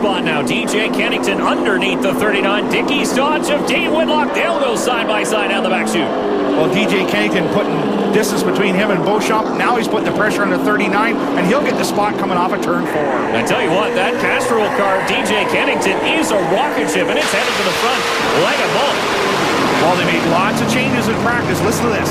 spot now. DJ Kennington underneath the 39. Dickey Stodge of Dave Whitlock. They'll go side by side down the back chute. Well, DJ Kennington putting distance between him and Beauchamp. Now he's putting the pressure on the 39, and he'll get the spot coming off of turn 4. I tell you what, that Castrol car, DJ Kennington, is a rocket ship, and it's headed to the front like a bolt. Well, they made lots of changes in practice. Listen to this.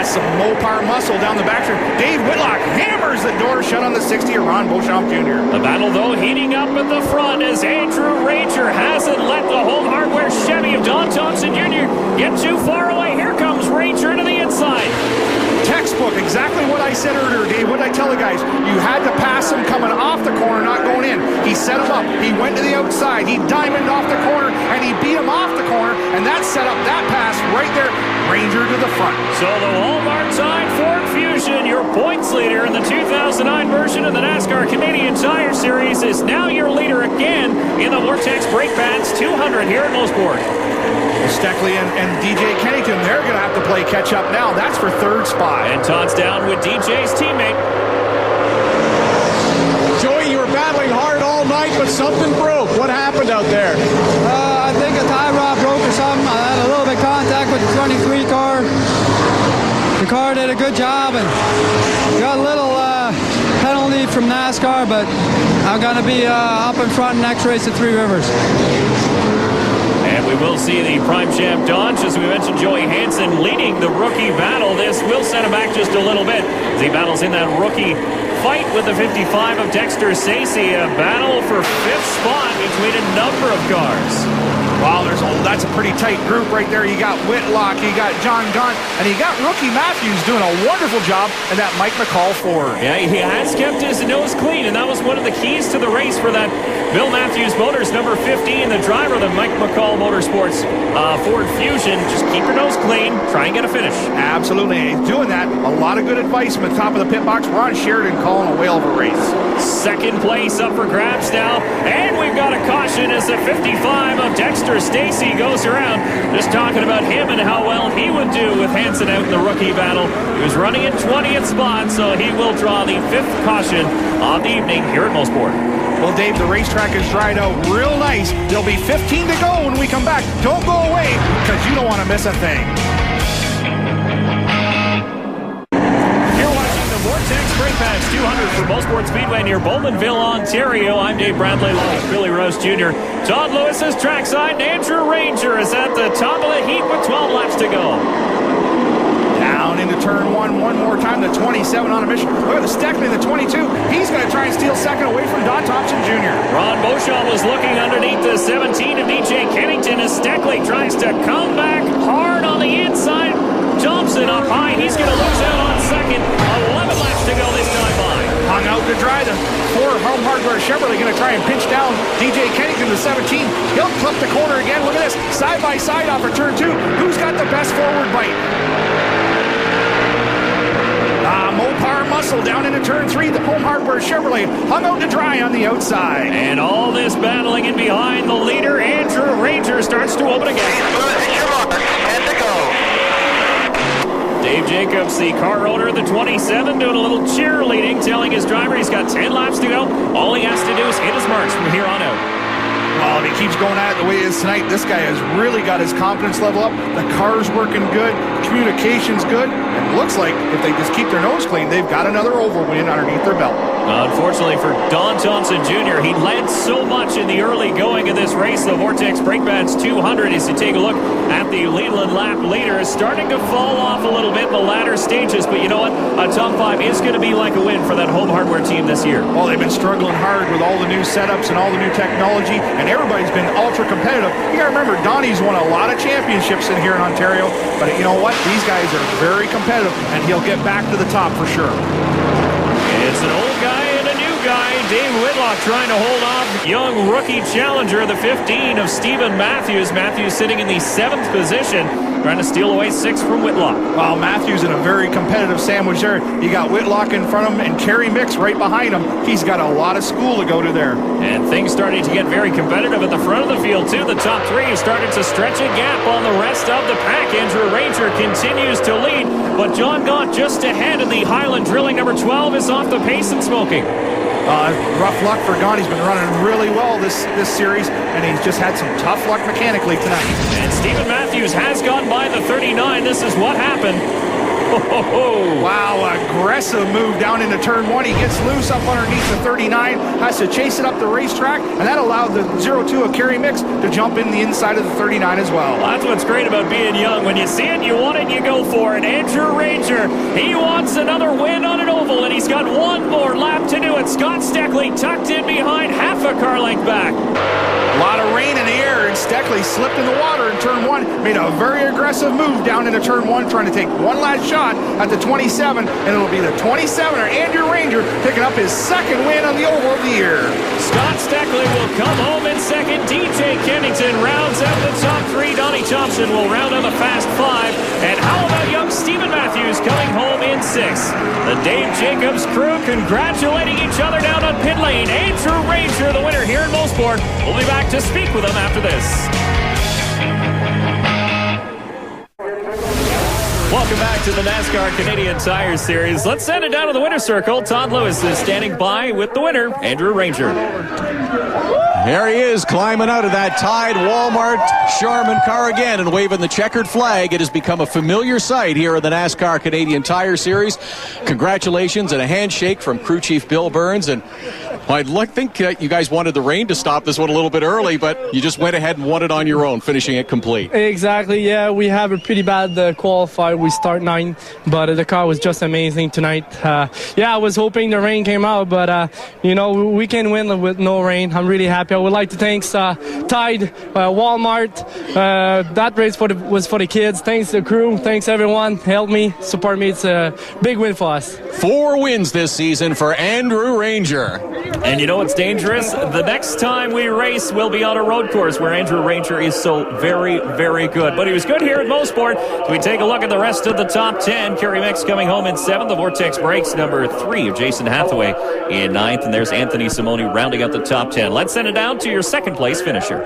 Some Mopar muscle down the back. Dave Whitlock hammers the door shut on the 60 of Ron Beauchamp Jr. The battle, though, heating up at the front as Andrew Ranger hasn't let the home hardware Chevy of Don Thompson Jr. get too far away. Here comes Ranger to the inside. Textbook, exactly what I said earlier, Dave. What did I tell the guys? You had to pass him coming off the corner, not going in. He set him up. He went to the outside. He diamonded off the corner, and he beat him off the corner, and that set up that pass right there. Ranger to the front. So the Walmart-side Ford Fusion, your points leader in the 2009 version of the NASCAR Canadian Tire Series, is now your leader again in the Vortex Brake Pads 200 here at Mosport. Steckley and DJ Kennington, they're going to have to play catch-up now. That's for third spot. And Todd's down with DJ's teammate. Joey, you were battling hard all night, but something broke. What happened out there? I think a tie rod broke or something. I had a little bit of contact with the 23 car. The car did a good job and got a little penalty from NASCAR, but I'm going to be up in front next race at Three Rivers. And we will see the Prime Champ Dodge, as we mentioned, Joey Hansen leading the rookie battle. This will set him back just a little bit as he battles in that rookie fight with the 55 of Dexter Stacey. A battle for 5th spot between a number of cars. Wow, that's a pretty tight group right there. You got Whitlock, you got John Gunn, and you got rookie Matthews doing a wonderful job in that Mike McCall Ford. Yeah, he has kept his nose clean, and that was one of the keys to the race for that Bill Matthews Motors number 15, the driver of the Mike McCall Motorsports Ford Fusion. Just keep your nose clean, try and get a finish. Absolutely, he's doing that. A lot of good advice from the top of the pit box. Ron Sheridan calling a whale of a race. Second place up for grabs now, and we've got a caution as the 55 of Dexter Stacey goes around. Just talking about him and how well he would do with Hansen out in the rookie battle. He was running in 20th spot, so he will draw the 5th caution of the evening here at Mosport. Well, Dave, the racetrack is dried out real nice. There'll be 15 to go when we come back. Don't go away, because you don't want to miss a thing. Vortex Brake Pads 200 for Mosport Speedway near Bowmanville, Ontario. I'm Dave Bradley, along with Billy Rose Jr. Todd Lewis is trackside, and Andrew Ranger is at the top of the heat with 12 laps to go. Down into turn 1 one more time. The 27 on a mission. Look at the Steckley, the 22. He's going to try and steal second away from Don Thompson Jr. Ron Beauchamp was looking underneath the 17 of DJ Kennington as Steckley tries to come back hard on the inside. Thompson up high. He's going to lose out on second. 11 laps to go this time by. Hung out to dry. The 4 home hardware Chevrolet going to try and pinch down DJ Kennington, the 17. He'll clip the corner again. Look at this. Side by side off of turn 2. Who's got the best forward bite? Mopar muscle down into turn 3. The home hardware Chevrolet hung out to dry on the outside. And all this battling in behind the leader, Andrew Ranger, starts to open again. And to go. Dave Jacobs, the car owner of the 27, doing a little cheerleading, telling his driver he's got 10 laps to go. All he has to do is hit his marks from here on out. Well, if he keeps going at it the way he is tonight, this guy has really got his confidence level up. The car's working good. Communication's good. And it looks like if they just keep their nose clean, they've got another oval win underneath their belt. Unfortunately for Don Thompson Jr., he led so much in the early going of this race. The Vortex Brake Pads 200, as you take a look at the Leland lap leader, is starting to fall off a little bit in the latter stages. But you know what? A top 5 is going to be like a win for that home hardware team this year. Well, they've been struggling hard with all the new setups and all the new technology, and everybody's been ultra competitive. You got to remember, Donnie's won a lot of championships in here in Ontario, but you know what? These guys are very competitive, and he'll get back to the top for sure. It's an old guy and a new guy. Dave Whitlock trying to hold off young rookie challenger, the 15 of Stephen Matthews. Matthews sitting in the 7th position. trying to steal away 6 from Whitlock. Well, Matthews in a very competitive sandwich there. You got Whitlock in front of him and Kerry Mix right behind him. He's got a lot of school to go to there. And things starting to get very competitive at the front of the field, too. The top 3 have started to stretch a gap on the rest of the pack. Andrew Ranger continues to lead, but John Gaunt just ahead, and the Highland Drilling number 12 is off the pace and smoking. Rough luck for Gaunt. He's been running really well this series, and he's just had some tough luck mechanically tonight. And Stephen Matthews has gone by the 39. This is what happened. Wow, aggressive move down into turn 1. He gets loose up underneath the 39, has to chase it up the racetrack, and that allowed the 0-2 of Kerry Mix to jump in the inside of the 39 as well. That's what's great about being young. When you see it, you want it, you go for it. Andrew Ranger, he wants another win on an oval, and he's got one more lap to do it. Scott Steckley tucked in behind, half a car length back. A lot of rain in the air, and Steckley slipped in the water in turn 1, made a very aggressive move down into turn 1, trying to take one last shot at the 27, and it'll be the 27er, Andrew Ranger, picking up his second win on the oval of the year. Scott Steckley will come home in second. DJ Kennington rounds out the top 3. Donnie Thompson will round out the fast 5. And how about young Stephen Matthews coming home in 6th? The Dave Jacobs crew congratulating each other down on pit lane. Andrew Ranger, the winner here in Mosport. We'll be back to speak with him after this. Welcome back to the NASCAR Canadian Tire Series. Let's send it down to the winner's circle. Todd Lewis is standing by with the winner, Andrew Ranger. There he is, climbing out of that tied Walmart Charmin car again and waving the checkered flag. It has become a familiar sight here in the NASCAR Canadian Tire Series. Congratulations and a handshake from crew chief Bill Burns. And I think you guys wanted the rain to stop this one a little bit early, but you just went ahead and won it on your own, finishing it complete. Exactly, yeah. We have a pretty bad qualifier. We start 9, but the car was just amazing tonight. I was hoping the rain came out, but, we can win with no rain. I'm really happy. I would like to thank Tide, Walmart. That race was for the kids. Thanks the crew. Thanks everyone. Help me, support me. It's a big win for us. 4 wins this season for Andrew Ranger. And you know what's dangerous? The next time we race, we'll be on a road course where Andrew Ranger is so very, very good. But he was good here at Mosport. So we take a look at the rest of the top 10. Kerry Mix coming home in 7th. The Vortex Brakes, number 3 of Jason Hathaway in 9th. And there's Anthony Simoni rounding out the top 10. Let's send it down to your second place finisher.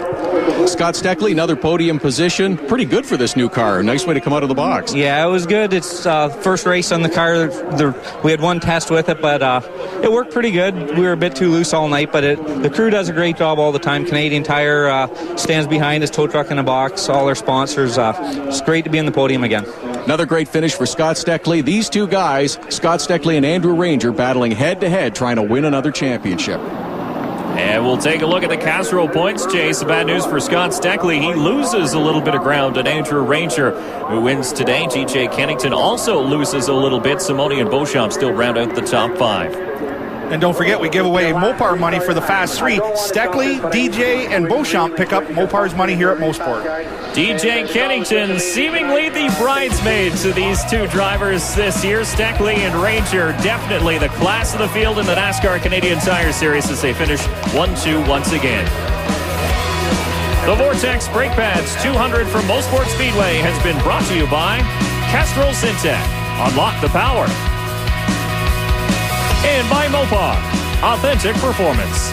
Scott Steckley, another podium position. Pretty good for this new car. Nice way to come out of the box. Yeah, it was good. It's first race on the car. We had one test with it, but it worked pretty good. We were a bit too loose all night, but the crew does a great job all the time. Canadian Tire stands behind us, tow truck in the box, all our sponsors. It's great to be in the podium again. Another great finish for Scott Steckley. These two guys, Scott Steckley and Andrew Ranger, battling head-to-head, trying to win another championship. And we'll take a look at the Castro points chase. Bad news for Scott Steckley. He loses a little bit of ground at Andrew Ranger, who wins today. TJ Kennington also loses a little bit. Simoni and Beauchamp still round out the top 5. And don't forget, we give away Mopar money for the Fast 3. Steckley, DJ, and Beauchamp pick up Mopar's money here at Mosport. DJ Kennington seemingly the bridesmaid to these two drivers this year. Steckley and Ranger, definitely the class of the field in the NASCAR Canadian Tire Series as they finish 1-2 once again. The Vortex Brake Pads 200 from Mosport Speedway has been brought to you by Castrol Syntec. Unlock the power. And by Mopar, authentic performance.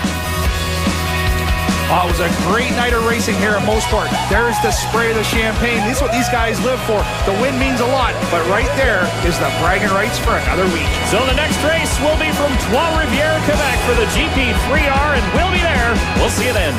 Oh, it was a great night of racing here at Mosport. There's the spray of the champagne. This is what these guys live for. The win means a lot, but right there is the bragging rights for another week. So the next race will be from Trois-Rivières, Quebec for the GP3R, and we'll be there. We'll see you then.